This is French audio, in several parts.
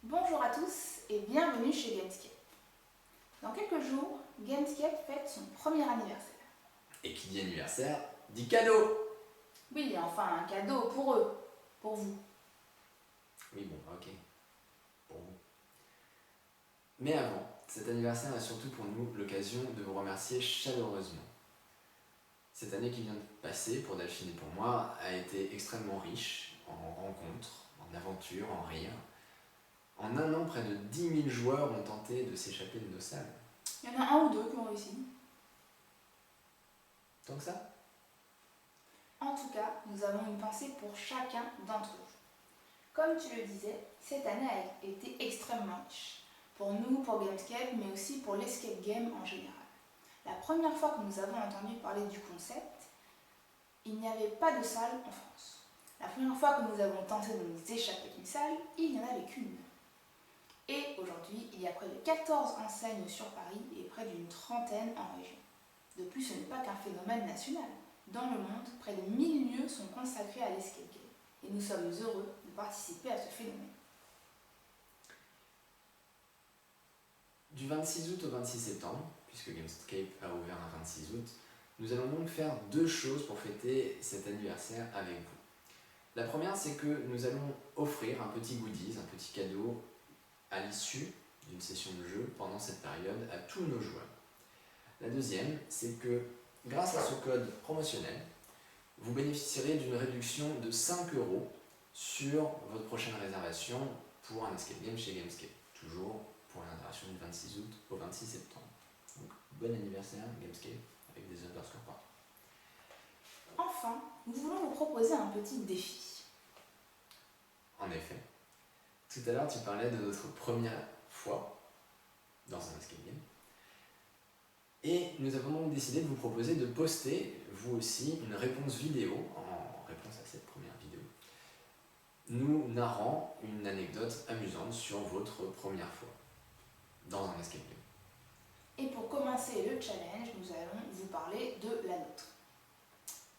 Bonjour à tous et bienvenue chez Gamescape. Dans quelques jours, Gamescape fête son premier anniversaire. Et qui dit anniversaire, dit cadeau. Oui, enfin un cadeau pour eux, pour vous. Oui bon, ok, pour vous. Mais avant, cet anniversaire est surtout pour nous l'occasion de vous remercier chaleureusement. Cette année qui vient de passer, pour Delphine et pour moi, a été extrêmement riche en rencontres, en aventures, en rires. En un an, près de 10 000 joueurs ont tenté de s'échapper de nos salles. Il y en a un ou deux qui ont réussi. Tant que ça? En tout cas, nous avons une pensée pour chacun d'entre eux. Comme tu le disais, cette année a été extrêmement riche. Pour nous, pour Gamescape, mais aussi pour l'escape game en général. La première fois que nous avons entendu parler du concept, il n'y avait pas de salle en France. La première fois que nous avons tenté de nous échapper d'une salle, il n'y en avait qu'une. Et aujourd'hui, il y a près de 14 enseignes sur Paris et près d'une trentaine en région. De plus, ce n'est pas qu'un phénomène national. Dans le monde, près de 1000 lieux sont consacrés à l'escape game. Et nous sommes heureux de participer à ce phénomène. Du 26 août au 26 septembre, puisque Gamescape a ouvert un 26 août, nous allons donc faire deux choses pour fêter cet anniversaire avec vous. La première, c'est que nous allons offrir un petit goodies, un petit cadeau à l'issue d'une session de jeu pendant cette période à tous nos joueurs. La deuxième, c'est que grâce à ce code promotionnel, vous bénéficierez d'une réduction de 5 € sur votre prochaine réservation pour un escape game chez Gamescape. Toujours pour la réservation du 26 août au 26 septembre. Donc bon anniversaire Gamescape avec des underscores partout. Enfin, nous voulons vous proposer un petit défi. En effet, tout à l'heure tu parlais de notre première fois dans un escape game. Et nous avons donc décidé de vous proposer de poster, vous aussi, une réponse vidéo, en réponse à cette première vidéo, nous narrant une anecdote amusante sur votre première fois dans un escape game. Et pour commencer le challenge, nous allons vous parler de la nôtre.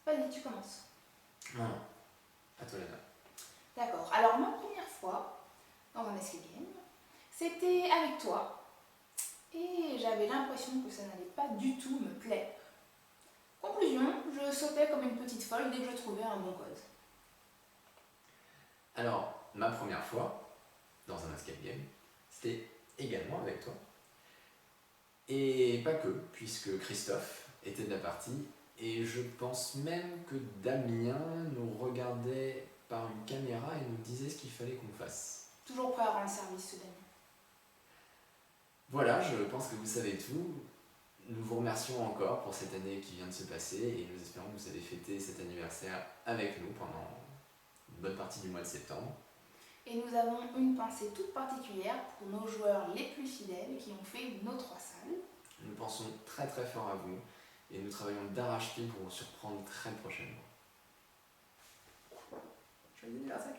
Vas-y, tu commences. Non, non, à toi là. D'accord, alors ma première fois dans un escape game, c'était avec toi. Et j'avais l'impression que ça n'allait pas du tout me plaire. Conclusion, je sautais comme une petite folle dès que je trouvais un bon code. Alors, ma première fois dans un escape game, c'était également avec toi. Et pas que, puisque Christophe était de la partie, et je pense même que Damien nous regardait par une caméra et nous disait ce qu'il fallait qu'on fasse. Toujours prêt à rendre service, ce Damien. Voilà, je pense que vous savez tout. Nous vous remercions encore pour cette année qui vient de se passer et nous espérons que vous avez fêté cet anniversaire avec nous pendant une bonne partie du mois de septembre. Et nous avons une pensée toute particulière pour nos joueurs les plus fidèles qui ont fait nos 3 salles. Nous pensons très très fort à vous et nous travaillons d'arrache-pied pour vous surprendre très prochainement. Joyeux anniversaire!